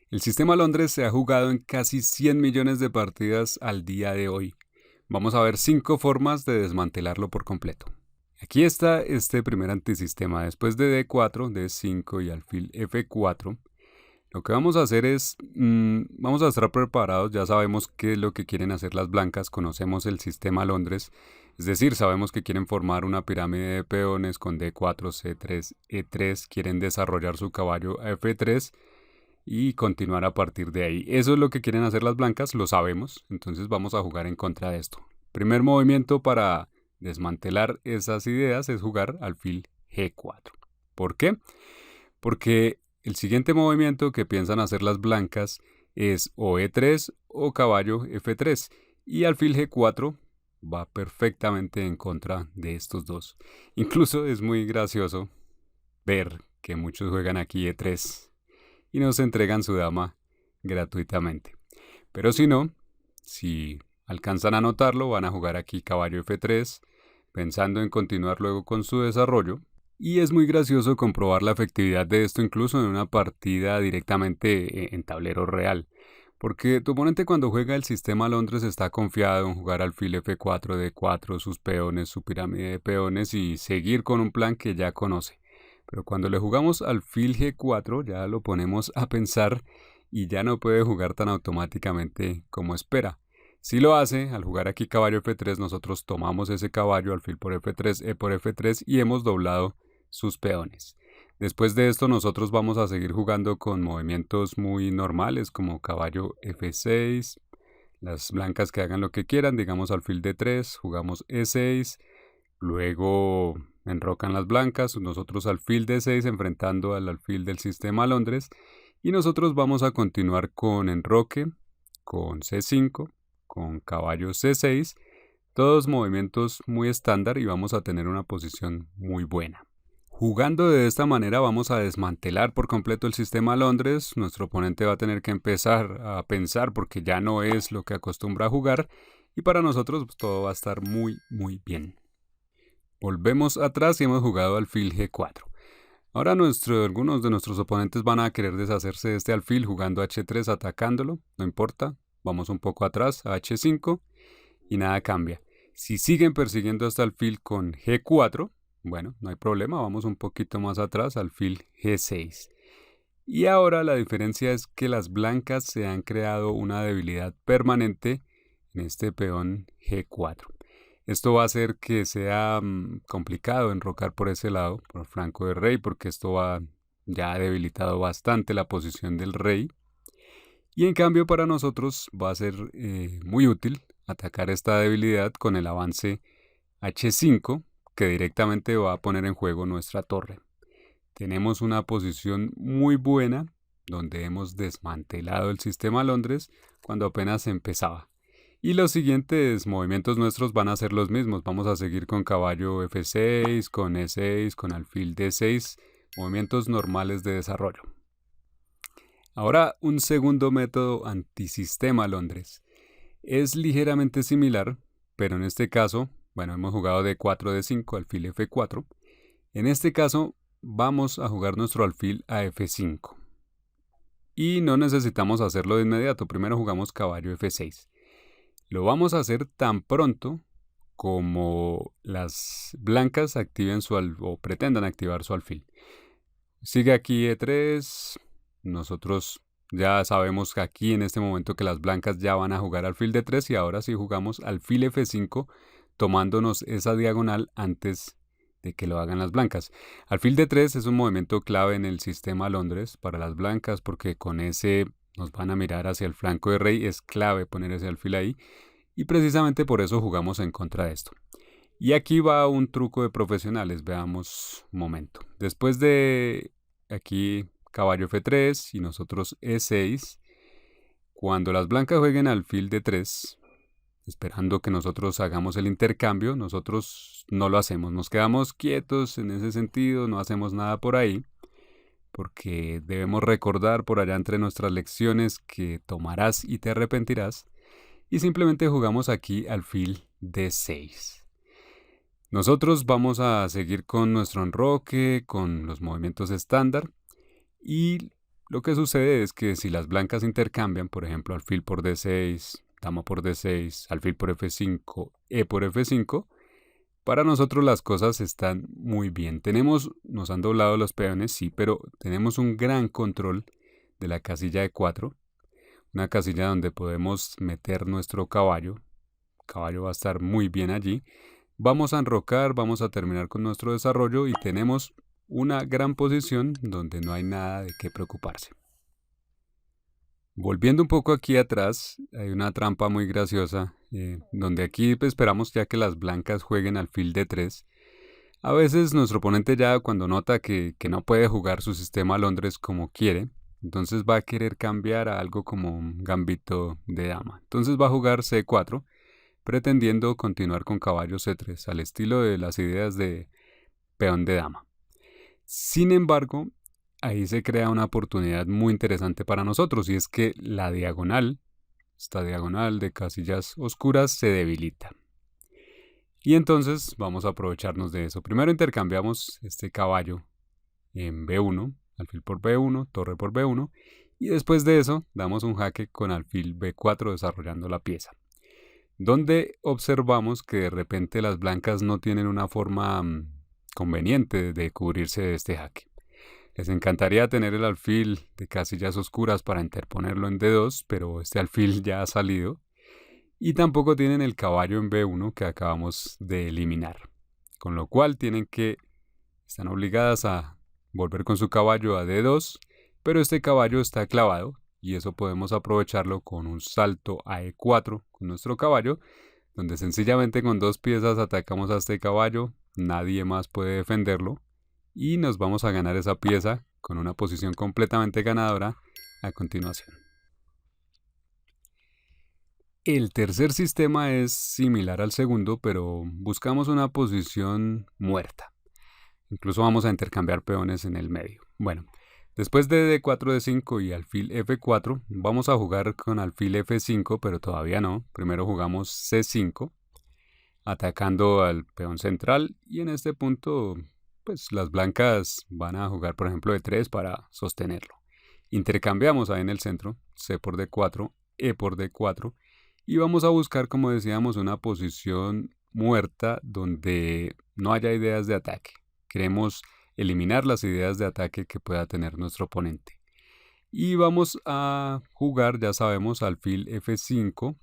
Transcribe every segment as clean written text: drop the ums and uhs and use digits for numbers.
El sistema Londres se ha jugado en casi 100 millones de partidas al día de hoy. Vamos a ver 5 formas de desmantelarlo por completo. Aquí está este primer antisistema. Después de D4, D5 y alfil F4, lo que vamos a hacer es, vamos a estar preparados, ya sabemos qué es lo que quieren hacer las blancas, conocemos el sistema Londres, es decir, sabemos que quieren formar una pirámide de peones con D4, C3, E3, quieren desarrollar su caballo a F3 y continuar a partir de ahí. Eso es lo que quieren hacer las blancas, lo sabemos, entonces vamos a jugar en contra de esto. Primer movimiento para desmantelar esas ideas es jugar alfil G4. ¿Por qué? Porque el siguiente movimiento que piensan hacer las blancas es o E3 o caballo F3 y alfil G4 va perfectamente en contra de estos dos. Incluso es muy gracioso ver que muchos juegan aquí E3 y nos entregan su dama gratuitamente. Pero si no, si alcanzan a notarlo, van a jugar aquí caballo F3, pensando en continuar luego con su desarrollo. Y es muy gracioso comprobar la efectividad de esto incluso en una partida directamente en tablero real. Porque tu oponente cuando juega el sistema Londres está confiado en jugar alfil F4, D4, sus peones, su pirámide de peones y seguir con un plan que ya conoce. Pero cuando le jugamos alfil G4 ya lo ponemos a pensar y ya no puede jugar tan automáticamente como espera. Si lo hace, al jugar aquí caballo F3 nosotros tomamos ese caballo, alfil por F3, E por F3 y hemos doblado sus peones. Después de esto nosotros vamos a seguir jugando con movimientos muy normales como caballo F6, las blancas que hagan lo que quieran, digamos alfil D3, jugamos E6, luego enrocan las blancas, nosotros alfil D6 enfrentando al alfil del sistema Londres y nosotros vamos a continuar con enroque, con C5, con caballo C6, todos movimientos muy estándar y vamos a tener una posición muy buena. Jugando de esta manera vamos a desmantelar por completo el sistema Londres. Nuestro oponente va a tener que empezar a pensar porque ya no es lo que acostumbra a jugar y para nosotros pues, todo va a estar muy bien. Volvemos atrás y hemos jugado alfil G4. Ahora algunos de nuestros oponentes van a querer deshacerse de este alfil jugando H3 atacándolo, no importa, vamos un poco atrás a H5 y nada cambia. Si siguen persiguiendo este alfil con G4, bueno, no hay problema, vamos un poquito más atrás, alfil G6. Y ahora la diferencia es que las blancas se han creado una debilidad permanente en este peón G4. Esto va a hacer que sea complicado enrocar por ese lado, por el flanco del rey, porque esto ya ha debilitado bastante la posición del rey. Y en cambio para nosotros va a ser muy útil atacar esta debilidad con el avance H5, que directamente va a poner en juego nuestra torre. Tenemos una posición muy buena donde hemos desmantelado el sistema Londres cuando apenas empezaba. Y los siguientes movimientos nuestros van a ser los mismos. Vamos a seguir con caballo F6, con E6, con alfil D6, movimientos normales de desarrollo. Ahora un segundo método antisistema Londres. Es ligeramente similar, pero en este caso, bueno, hemos jugado D4, D5, alfil F4. En este caso vamos a jugar nuestro alfil a F5. Y no necesitamos hacerlo de inmediato, primero jugamos caballo F6. Lo vamos a hacer tan pronto como las blancas activen o pretendan activar su alfil. Sigue aquí E3. Nosotros ya sabemos que aquí en este momento que las blancas ya van a jugar alfil D3 y ahora sí jugamos alfil F5 tomándonos esa diagonal antes de que lo hagan las blancas. Alfil D3 es un movimiento clave en el sistema Londres para las blancas porque con ese nos van a mirar hacia el flanco de rey, es clave poner ese alfil ahí y precisamente por eso jugamos en contra de esto. Y aquí va un truco de profesionales, veamos un momento. Después de aquí caballo F3 y nosotros E6, cuando las blancas jueguen alfil D3, esperando que nosotros hagamos el intercambio, nosotros no lo hacemos, nos quedamos quietos en ese sentido, no hacemos nada por ahí, porque debemos recordar por allá entre nuestras lecciones que tomarás y te arrepentirás, y simplemente jugamos aquí alfil D6. Nosotros vamos a seguir con nuestro enroque, con los movimientos estándar, y Lo que sucede es que si las blancas intercambian, por ejemplo, alfil por D6, dama por D6, alfil por F5, E por F5, para nosotros las cosas están muy bien. Nos han doblado los peones, sí, pero tenemos un gran control de la casilla de 4, una casilla donde podemos meter nuestro caballo. El caballo va a estar muy bien allí. Vamos a enrocar, vamos a terminar con nuestro desarrollo y tenemos una gran posición donde no hay nada de qué preocuparse. Volviendo un poco aquí atrás, hay una trampa muy graciosa, donde aquí esperamos ya que las blancas jueguen alfil D3. A veces nuestro oponente ya cuando nota que no puede jugar su sistema Londres como quiere, entonces va a querer cambiar a algo como un gambito de dama. Entonces va a jugar C4, pretendiendo continuar con caballo C3, al estilo de las ideas de peón de dama. Sin embargo, ahí se crea una oportunidad muy interesante para nosotros, y es que la diagonal, esta diagonal de casillas oscuras, se debilita. Y entonces vamos a aprovecharnos de eso. Primero intercambiamos este caballo en B1, alfil por B1, torre por B1, y después de eso damos un jaque con alfil B4 desarrollando la pieza, donde observamos que de repente las blancas no tienen una forma conveniente de cubrirse de este jaque. Les encantaría tener el alfil de casillas oscuras para interponerlo en D2, pero este alfil ya ha salido. Y tampoco tienen el caballo en B1 que acabamos de eliminar. Con lo cual están obligadas a volver con su caballo a D2, pero este caballo está clavado y eso podemos aprovecharlo con un salto a E4 con nuestro caballo, donde sencillamente con 2 piezas atacamos a este caballo, nadie más puede defenderlo y nos vamos a ganar esa pieza con una posición completamente ganadora a continuación. El tercer sistema es similar al segundo, pero buscamos una posición muerta. Incluso vamos a intercambiar peones en el medio. Bueno, después de D4, D5 y alfil F4, vamos a jugar con alfil F5, pero todavía no. Primero jugamos C5, atacando al peón central, y en este punto pues las blancas van a jugar por ejemplo D3 para sostenerlo. Intercambiamos ahí en el centro, C por D4, E por D4, y vamos a buscar, como decíamos, una posición muerta donde no haya ideas de ataque. Queremos eliminar las ideas de ataque que pueda tener nuestro oponente. Y vamos a jugar, ya sabemos, alfil F5,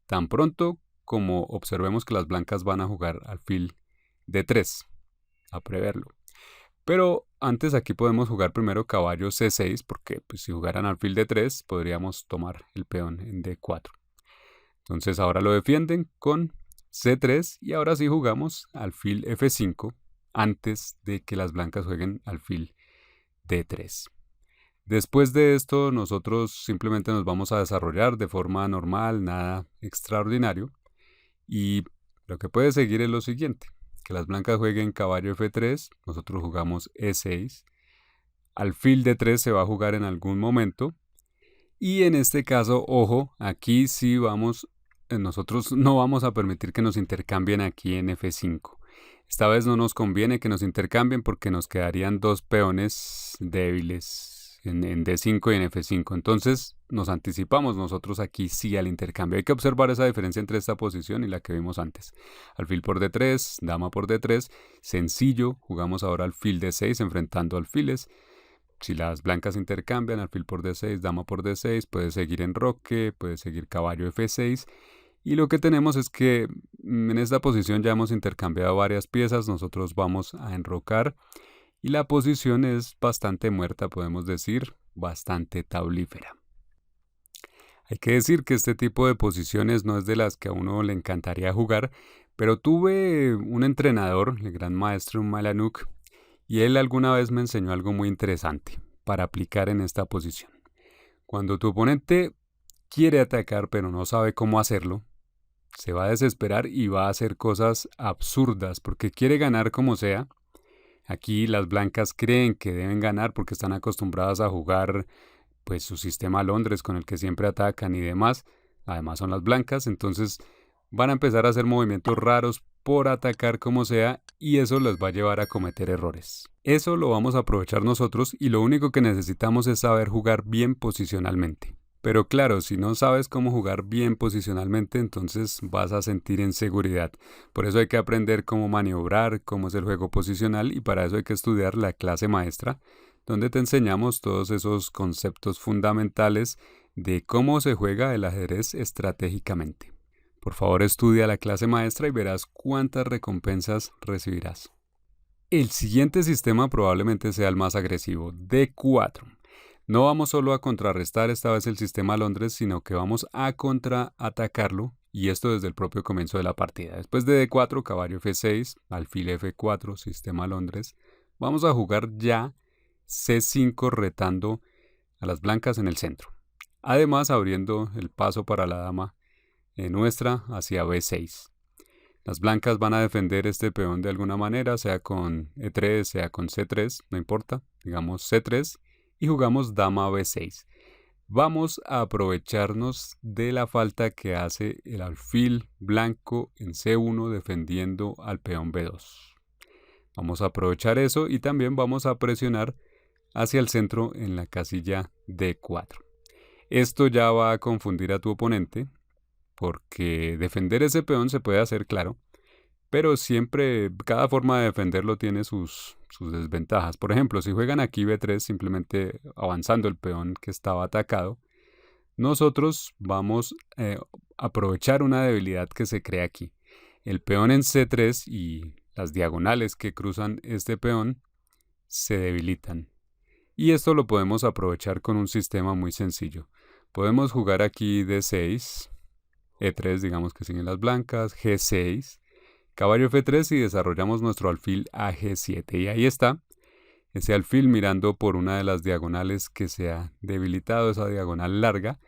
tan pronto como observemos que las blancas van a jugar alfil D3, a preverlo. Pero antes aquí podemos jugar primero caballo C6, porque pues, si jugaran alfil D3 podríamos tomar el peón en D4. Entonces ahora lo defienden con C3 y ahora sí jugamos alfil F5 antes de que las blancas jueguen alfil D3. Después de esto nosotros simplemente nos vamos a desarrollar de forma normal, nada extraordinario. Y lo que puede seguir es lo siguiente, que las blancas jueguen caballo F3, nosotros jugamos E6, alfil D3 se va a jugar en algún momento. Y en este caso, ojo, aquí sí nosotros no vamos a permitir que nos intercambien aquí en F5. Esta vez no nos conviene que nos intercambien porque nos quedarían 2 peones débiles en D5 y en F5. Entonces nos anticipamos nosotros aquí sí al intercambio. Hay que observar esa diferencia entre esta posición y la que vimos antes. Alfil por D3, dama por D3, sencillo. Jugamos ahora alfil D6 enfrentando alfiles. Si las blancas intercambian, alfil por D6, dama por D6, puede seguir enroque, puede seguir caballo F6. Y lo que tenemos es que en esta posición ya hemos intercambiado varias piezas, nosotros vamos a enrocar. Y la posición es bastante muerta, podemos decir, bastante tablífera. Hay que decir que este tipo de posiciones no es de las que a uno le encantaría jugar, pero tuve un entrenador, el gran maestro Malanuk, y él alguna vez me enseñó algo muy interesante para aplicar en esta posición. Cuando tu oponente quiere atacar pero no sabe cómo hacerlo, se va a desesperar y va a hacer cosas absurdas porque quiere ganar como sea. Aquí las blancas creen que deben ganar porque están acostumbradas a jugar pues su sistema Londres con el que siempre atacan y demás. Además son las blancas, entonces van a empezar a hacer movimientos raros por atacar como sea y eso los va a llevar a cometer errores. Eso lo vamos a aprovechar nosotros y lo único que necesitamos es saber jugar bien posicionalmente. Pero claro, si no sabes cómo jugar bien posicionalmente, entonces vas a sentir inseguridad. Por eso hay que aprender cómo maniobrar, cómo es el juego posicional y para eso hay que estudiar la clase maestra, donde te enseñamos todos esos conceptos fundamentales de cómo se juega el ajedrez estratégicamente. Por favor, estudia la clase maestra y verás cuántas recompensas recibirás. El siguiente sistema probablemente sea el más agresivo, D4. No vamos solo a contrarrestar esta vez el sistema Londres, sino que vamos a contraatacarlo, y esto desde el propio comienzo de la partida. Después de D4, caballo F6, alfil F4, sistema Londres, vamos a jugar ya C5 retando a las blancas en el centro. Además, abriendo el paso para la dama nuestra hacia B6. Las blancas van a defender este peón de alguna manera, sea con E3, sea con C3, no importa, digamos C3, y jugamos dama B6. Vamos a aprovecharnos de la falta que hace el alfil blanco en C1 defendiendo al peón B2. Vamos a aprovechar eso y también vamos a presionar hacia el centro en la casilla D4. Esto ya va a confundir a tu oponente porque defender ese peón se puede hacer, claro, pero siempre cada forma de defenderlo tiene sus desventajas. Por ejemplo, si juegan aquí B3 simplemente avanzando el peón que estaba atacado, nosotros vamos a aprovechar una debilidad que se crea aquí. El peón en C3 y las diagonales que cruzan este peón se debilitan. Y esto lo podemos aprovechar con un sistema muy sencillo. Podemos jugar aquí D6, E3 digamos que siguen las blancas, G6, caballo F3 y desarrollamos nuestro alfil a G7. Y ahí está, ese alfil mirando por una de las diagonales que se ha debilitado, esa diagonal larga.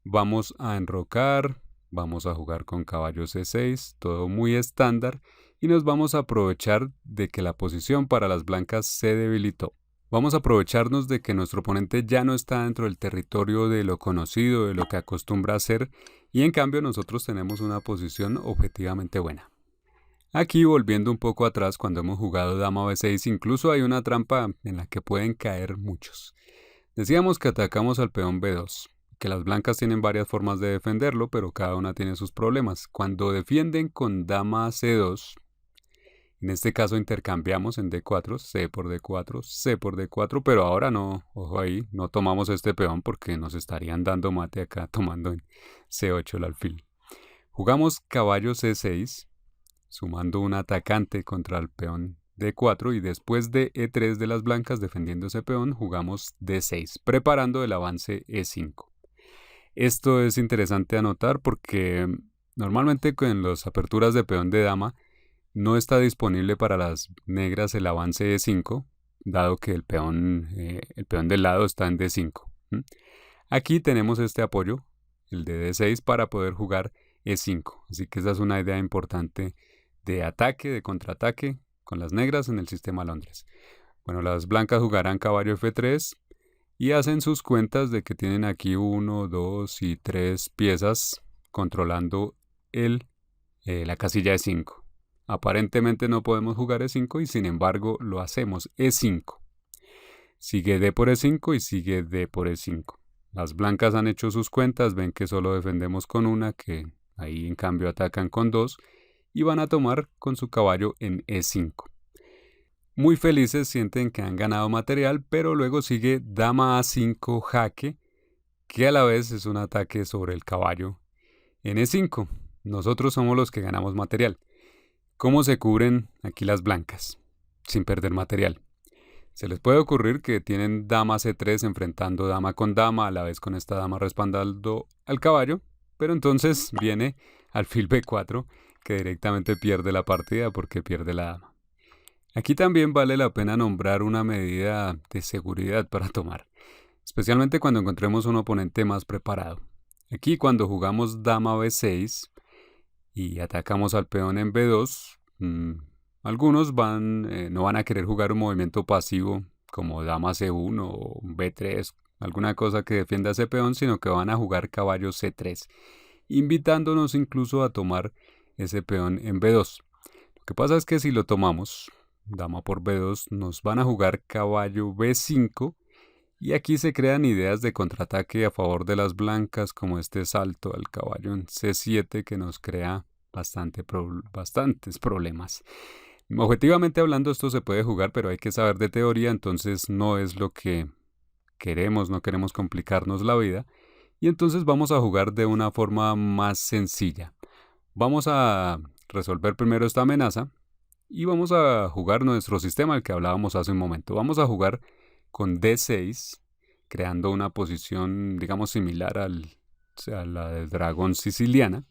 Vamos a enrocar, vamos a jugar con caballo C6, todo muy estándar, y nos vamos a aprovechar de que la posición para las blancas se debilitó. Vamos a aprovecharnos de que nuestro oponente ya no está dentro del territorio de lo conocido, de lo que acostumbra a hacer, y en cambio nosotros tenemos una posición objetivamente buena. Aquí, volviendo un poco atrás, cuando hemos jugado dama B6, incluso hay una trampa en la que pueden caer muchos. Decíamos que atacamos al peón B2, que las blancas tienen varias formas de defenderlo, pero cada una tiene sus problemas. Cuando defienden con dama C2, en este caso intercambiamos en D4, C por D4, C por D4, pero ahora no, ojo ahí, no tomamos este peón porque nos estarían dando mate acá tomando en C8 el alfil. Jugamos caballo C6, sumando un atacante contra el peón D4 y después de E3 de las blancas defendiendo ese peón jugamos D6, preparando el avance E5. Esto es interesante anotar porque normalmente con las aperturas de peón de dama no está disponible para las negras el avance E5, dado que el peón del lado está en D5. Aquí tenemos este apoyo, el de D6, para poder jugar E5. Así que esa es una idea importante de ataque, de contraataque con las negras en el sistema Londres. Bueno, las blancas jugarán caballo F3 y hacen sus cuentas de que tienen aquí 1, 2 y 3 piezas controlando la casilla E5. Aparentemente no podemos jugar E5 y sin embargo lo hacemos. E5. Sigue D por E5 y sigue D por E5. Las blancas han hecho sus cuentas, ven que solo defendemos con una, que ahí en cambio atacan con 2 y van a tomar con su caballo en E5. Muy felices, sienten que han ganado material, pero luego sigue dama A5 jaque, que a la vez es un ataque sobre el caballo en E5. Nosotros somos los que ganamos material. ¿Cómo se cubren aquí las blancas sin perder material? Se les puede ocurrir que tienen dama C3 enfrentando dama con dama, a la vez con esta dama respaldando al caballo, pero entonces viene alfil B4 que directamente pierde la partida porque pierde la dama. Aquí también vale la pena nombrar una medida de seguridad para tomar, especialmente cuando encontremos un oponente más preparado. Aquí cuando jugamos dama B6 y atacamos al peón en B2, algunos no van a querer jugar un movimiento pasivo como dama C1 o B3, alguna cosa que defienda ese peón, sino que van a jugar caballo C3, invitándonos incluso a tomar ese peón en B2. Lo que pasa es que si lo tomamos, dama por B2, nos van a jugar caballo B5 y aquí se crean ideas de contraataque a favor de las blancas, como este salto al caballo en C7 que nos crea bastantes problemas. Objetivamente hablando, esto se puede jugar, pero hay que saber de teoría, entonces no es lo que queremos, no queremos complicarnos la vida. Y entonces vamos a jugar de una forma más sencilla. Vamos a resolver primero esta amenaza y vamos a jugar nuestro sistema al que hablábamos hace un momento. Vamos a jugar con D6, creando una posición, digamos, similar a la del dragón siciliana.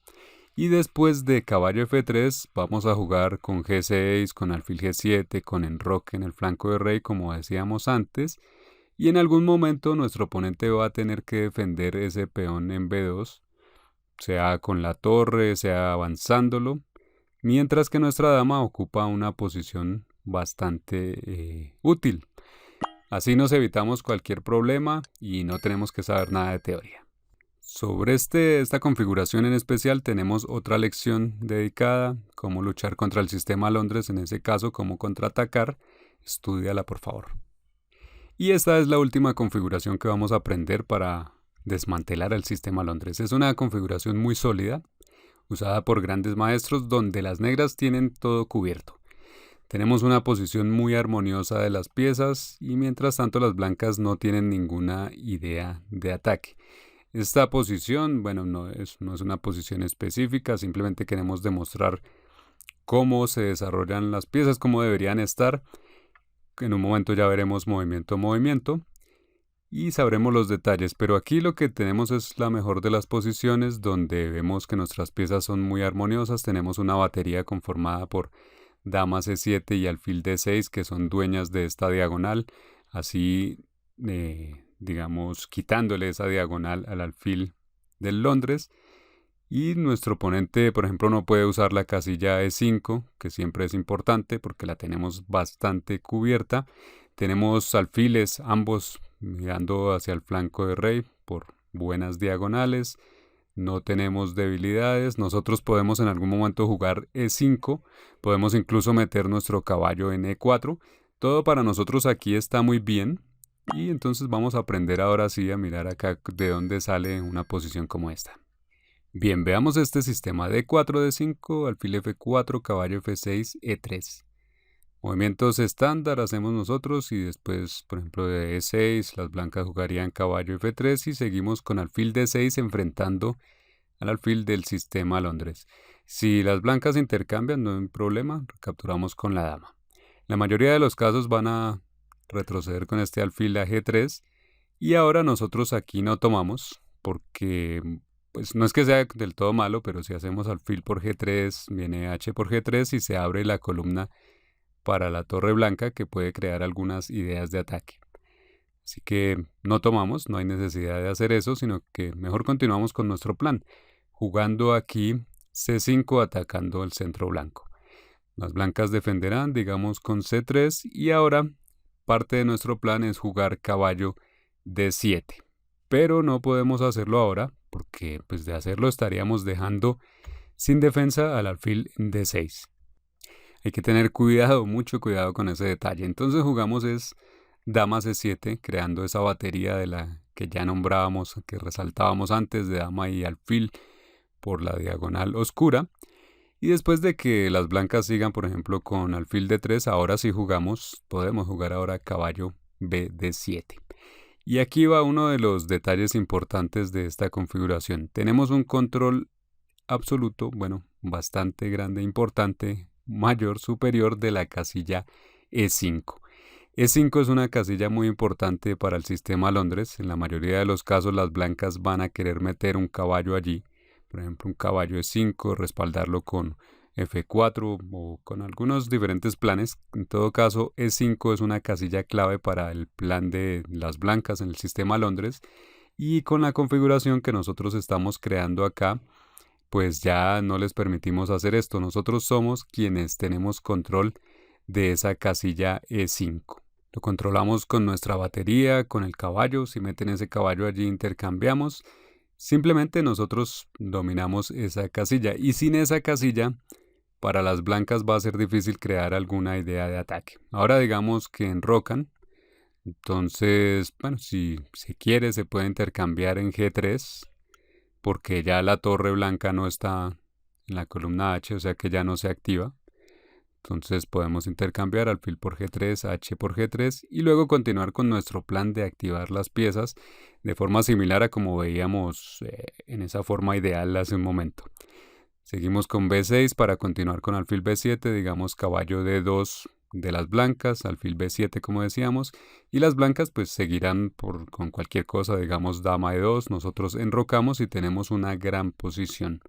Y después de caballo F3 vamos a jugar con G6, con alfil G7, con enroque en el flanco de rey, como decíamos antes. Y en algún momento nuestro oponente va a tener que defender ese peón en B2, sea con la torre, sea avanzándolo, mientras que nuestra dama ocupa una posición bastante útil. Así nos evitamos cualquier problema y no tenemos que saber nada de teoría. Sobre esta configuración en especial tenemos otra lección dedicada, cómo luchar contra el sistema Londres, en ese caso cómo contraatacar. Estúdiala por favor. Y esta es la última configuración que vamos a aprender para desmantelar el sistema Londres. Es una configuración muy sólida, usada por grandes maestros, donde las negras tienen todo cubierto. Tenemos una posición muy armoniosa de las piezas y mientras tanto las blancas no tienen ninguna idea de ataque. Esta posición, bueno, no es una posición específica, simplemente queremos demostrar cómo se desarrollan las piezas, cómo deberían estar. En un momento ya veremos movimiento a movimiento y sabremos los detalles, pero aquí lo que tenemos es la mejor de las posiciones, donde vemos que nuestras piezas son muy armoniosas. Tenemos una batería conformada por dama C7 y alfil D6, que son dueñas de esta diagonal, así digamos, quitándole esa diagonal al alfil del Londres. Y nuestro oponente, por ejemplo, no puede usar la casilla E5, que siempre es importante porque la tenemos bastante cubierta. Tenemos alfiles, ambos mirando hacia el flanco de rey por buenas diagonales. No tenemos debilidades. Nosotros podemos en algún momento jugar E5. Podemos incluso meter nuestro caballo en E4. Todo para nosotros aquí está muy bien. Y entonces vamos a aprender ahora sí a mirar acá de dónde sale una posición como esta. Bien, veamos este sistema: D4, D5, alfil F4, caballo F6, E3. Movimientos estándar hacemos nosotros y después, por ejemplo, de E6, las blancas jugarían caballo F3 y seguimos con alfil D6 enfrentando al alfil del sistema Londres. Si las blancas intercambian, no hay problema, capturamos con la dama. La mayoría de los casos van a retroceder con este alfil a G3 y ahora nosotros aquí no tomamos porque pues no es que sea del todo malo, pero si hacemos alfil por G3 viene H por G3 y se abre la columna para la torre blanca, que puede crear algunas ideas de ataque. Así que no tomamos, no hay necesidad de hacer eso, sino que mejor continuamos con nuestro plan, jugando aquí C5 atacando el centro blanco. Las blancas defenderán, digamos, con C3 y ahora parte de nuestro plan es jugar caballo D7. Pero no podemos hacerlo ahora porque pues de hacerlo estaríamos dejando sin defensa al alfil D6. Hay que tener cuidado, mucho cuidado con ese detalle. Entonces jugamos es dama C7, creando esa batería de la que ya nombrábamos, que resaltábamos antes, de dama y alfil por la diagonal oscura. Y después de que las blancas sigan, por ejemplo, con alfil D3, ahora sí podemos jugar ahora caballo BD7. Y aquí va uno de los detalles importantes de esta configuración. Tenemos un control absoluto, bueno, bastante grande, importante, mayor, superior de la casilla E5. E5 es una casilla muy importante para el sistema Londres. En la mayoría de los casos las blancas van a querer meter un caballo allí. Por ejemplo, un caballo E5, respaldarlo con F4 o con algunos diferentes planes. En todo caso, E5 es una casilla clave para el plan de las blancas en el sistema Londres. Y con la configuración que nosotros estamos creando acá, pues ya no les permitimos hacer esto. Nosotros somos quienes tenemos control de esa casilla E5. Lo controlamos con nuestra batería, con el caballo. Si meten ese caballo allí, intercambiamos. Simplemente nosotros dominamos esa casilla. Y sin esa casilla, para las blancas va a ser difícil crear alguna idea de ataque. Ahora digamos que enrocan. Entonces, bueno, si se quiere, se puede intercambiar en G3, porque ya la torre blanca no está en la columna H, o sea que ya no se activa. Entonces podemos intercambiar alfil por G3, H por G3 y luego continuar con nuestro plan de activar las piezas de forma similar a como veíamos en esa forma ideal hace un momento. Seguimos con B6 para continuar con alfil B7, digamos caballo D2 de las blancas, alfil B7 como decíamos, y las blancas pues seguirán con cualquier cosa, digamos dama E2, nosotros enrocamos y tenemos una gran posición.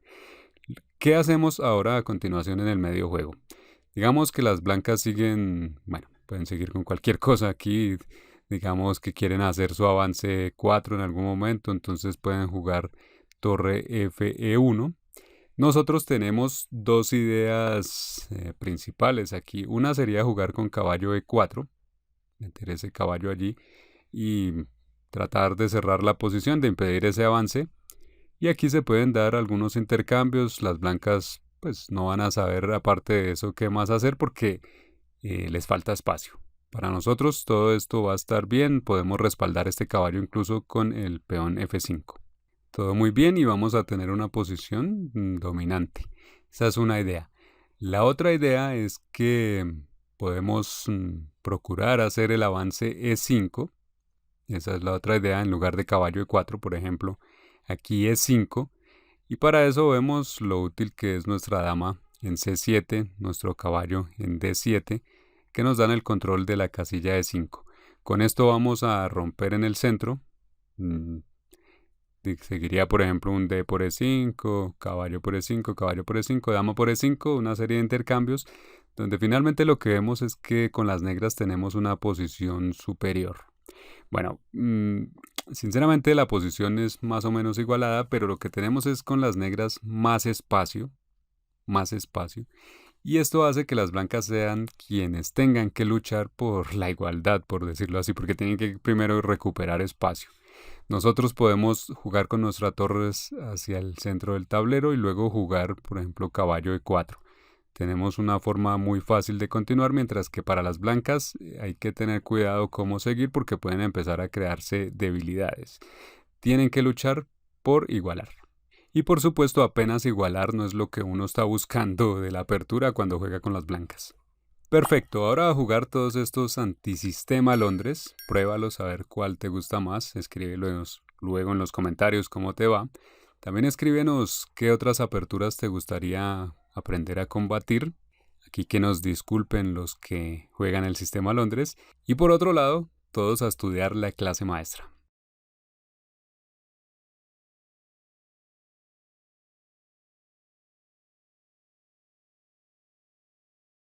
¿Qué hacemos ahora a continuación en el medio juego? Digamos que las blancas siguen, bueno, pueden seguir con cualquier cosa aquí, digamos que quieren hacer su avance 4 en algún momento, entonces pueden jugar torre FE1. Nosotros tenemos dos ideas principales aquí. Una sería jugar con caballo E4, meter ese caballo allí y tratar de cerrar la posición, de impedir ese avance. Y aquí se pueden dar algunos intercambios. Las blancas pues no van a saber aparte de eso qué más hacer porque les falta espacio. Para nosotros todo esto va a estar bien. Podemos respaldar este caballo incluso con el peón F5. Todo muy bien y vamos a tener una posición dominante. Esa es una idea. La otra idea es que podemos procurar hacer el avance E5. Esa es la otra idea en lugar de caballo E4, por ejemplo. Aquí E5. Y para eso vemos lo útil que es nuestra dama en C7, nuestro caballo en D7, que nos dan el control de la casilla E5. Con esto vamos a romper en el centro. Seguiría, por ejemplo, un D por E5, caballo por E5, caballo por E5, dama por E5, una serie de intercambios, donde finalmente lo que vemos es que con las negras tenemos una posición superior. Bueno, sinceramente la posición es más o menos igualada, pero lo que tenemos es con las negras más espacio, y esto hace que las blancas sean quienes tengan que luchar por la igualdad, por decirlo así, porque tienen que primero recuperar espacio. Nosotros podemos jugar con nuestras torres hacia el centro del tablero y luego jugar, por ejemplo, caballo E4. Tenemos una forma muy fácil de continuar, mientras que para las blancas hay que tener cuidado cómo seguir porque pueden empezar a crearse debilidades. Tienen que luchar por igualar. Y por supuesto, apenas igualar no es lo que uno está buscando de la apertura cuando juega con las blancas. Perfecto, ahora a jugar todos estos antisistema Londres. Pruébalos a ver cuál te gusta más. Escríbelos luego en los comentarios cómo te va. También escríbenos qué otras aperturas te gustaría aprender a combatir. Aquí que nos disculpen los que juegan el sistema Londres. Y por otro lado, todos a estudiar la clase maestra.